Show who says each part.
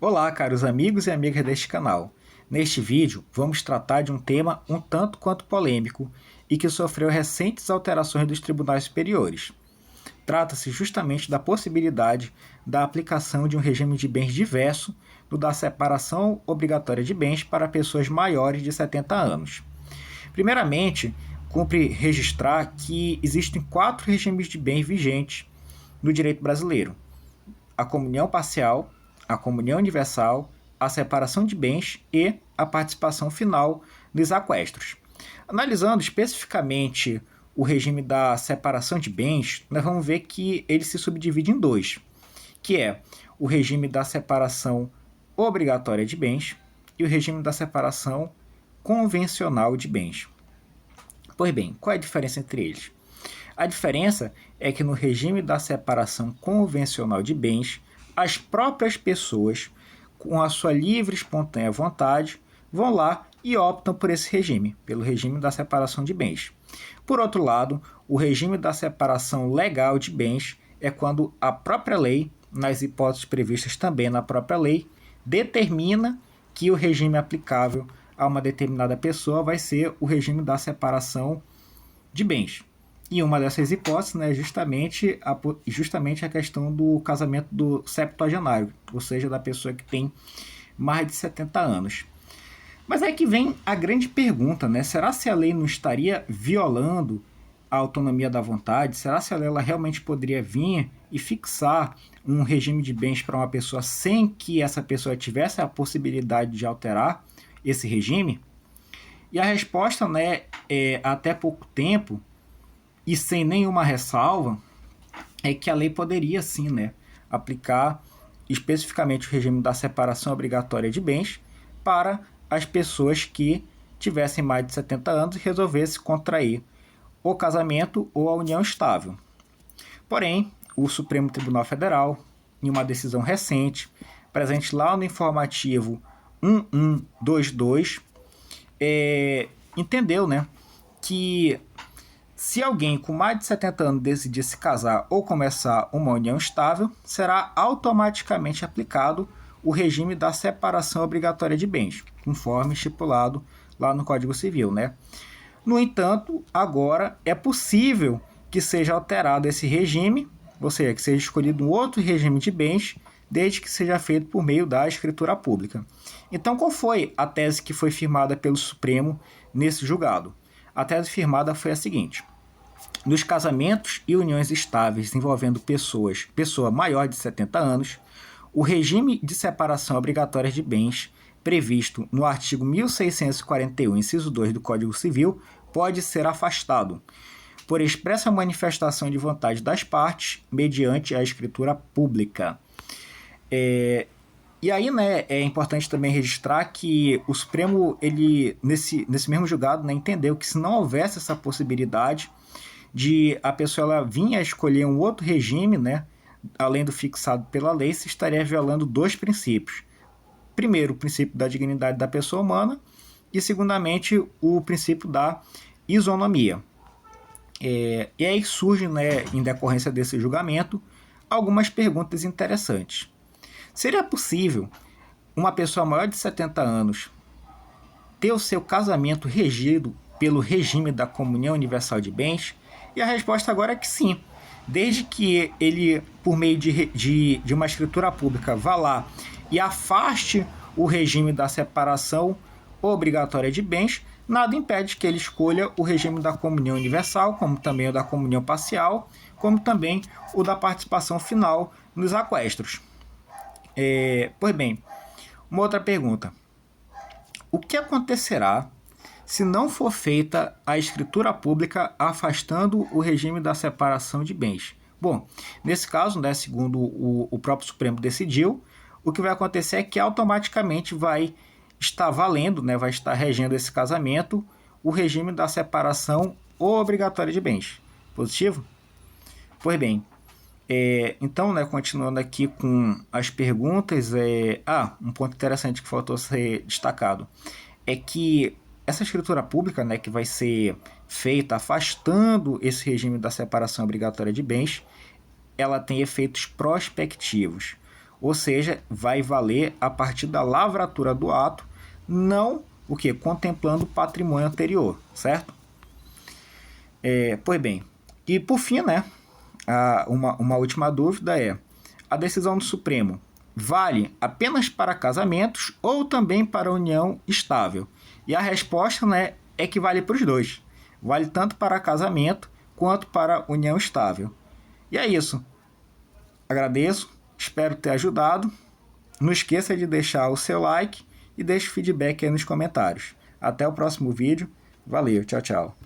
Speaker 1: Olá, caros amigos e amigas deste canal. Neste vídeo, vamos tratar de um tema um tanto quanto polêmico e que sofreu recentes alterações dos tribunais superiores. Trata-se justamente da possibilidade da aplicação de um regime de bens diverso do da separação obrigatória de bens para pessoas maiores de 70 anos. Primeiramente, cumpre registrar que existem 4 regimes de bens vigentes no direito brasileiro: a comunhão parcial, a comunhão universal, a separação de bens e a participação final dos aquestros. Analisando especificamente o regime da separação de bens, nós vamos ver que ele se subdivide em dois, que é o regime da separação obrigatória de bens e o regime da separação convencional de bens. Pois bem, qual é a diferença entre eles? A diferença é que no regime da separação convencional de bens, as próprias pessoas, com a sua livre e espontânea vontade, vão lá e optam por esse regime, pelo regime da separação de bens. Por outro lado, o regime da separação legal de bens é quando a própria lei, nas hipóteses previstas também na própria lei, determina que o regime aplicável a uma determinada pessoa vai ser o regime da separação de bens. E uma dessas hipóteses é justamente a questão do casamento do septuagenário, ou seja, da pessoa que tem mais de 70 anos. Mas aí que vem a grande pergunta, né? Será se a lei não estaria violando a autonomia da vontade? Será se a lei ela realmente poderia vir e fixar um regime de bens para uma pessoa sem que essa pessoa tivesse a possibilidade de alterar esse regime? E a resposta, né, até pouco tempo, e sem nenhuma ressalva, é que a lei poderia sim, né, aplicar especificamente o regime da separação obrigatória de bens para as pessoas que tivessem mais de 70 anos e resolvessem contrair o casamento ou a união estável. Porém, o Supremo Tribunal Federal, em uma decisão recente, presente lá no informativo 1122, entendeu, né, que se alguém com mais de 70 anos decidir se casar ou começar uma união estável, será automaticamente aplicado o regime da separação obrigatória de bens, conforme estipulado lá no Código Civil, né? No entanto, agora é possível que seja alterado esse regime, ou seja, que seja escolhido um outro regime de bens, desde que seja feito por meio da escritura pública. Então, qual foi a tese que foi firmada pelo Supremo nesse julgado? A tese firmada foi a seguinte: nos casamentos e uniões estáveis envolvendo pessoa maior de 70 anos, o regime de separação obrigatória de bens previsto no artigo 1641, inciso 2 do Código Civil, pode ser afastado, por expressa manifestação de vontade das partes, mediante a escritura pública. E aí, né, é importante também registrar que o Supremo, ele, nesse mesmo julgado, né, entendeu que se não houvesse essa possibilidade de a pessoa ela vir a escolher um outro regime, né, além do fixado pela lei, se estaria violando dois princípios. Primeiro, o princípio da dignidade da pessoa humana e, segundamente, o princípio da isonomia. E aí surgem, né, em decorrência desse julgamento, algumas perguntas interessantes. Seria possível uma pessoa maior de 70 anos ter o seu casamento regido pelo regime da comunhão universal de bens? E a resposta agora é que sim. Desde que ele, por meio de uma escritura pública, vá lá e afaste o regime da separação obrigatória de bens, nada impede que ele escolha o regime da comunhão universal, como também o da comunhão parcial, como também o da participação final nos aquestros. Pois bem, uma outra pergunta: o que acontecerá se não for feita a escritura pública afastando o regime da separação de bens? Bom, nesse caso, né, segundo o próprio Supremo decidiu, o que vai acontecer é que automaticamente vai estar valendo, né, vai estar regendo esse casamento, o regime da separação obrigatória de bens. Positivo? Pois bem, então, né, continuando aqui com as perguntas, um ponto interessante que faltou ser destacado é que essa escritura pública, né, que vai ser feita afastando esse regime da separação obrigatória de bens, ela tem efeitos prospectivos. ou seja, vai valer a partir da lavratura do ato, não o que? Contemplando o patrimônio anterior, certo? Pois bem, e por fim, né, uma última dúvida é: a decisão do Supremo vale apenas para casamentos ou também para união estável? E a resposta, né, é que vale para os dois. Vale tanto para casamento quanto para união estável. E é isso. Agradeço, espero ter ajudado. Não esqueça de deixar o seu like e deixe feedback aí nos comentários. Até o próximo vídeo. Valeu, tchau, tchau.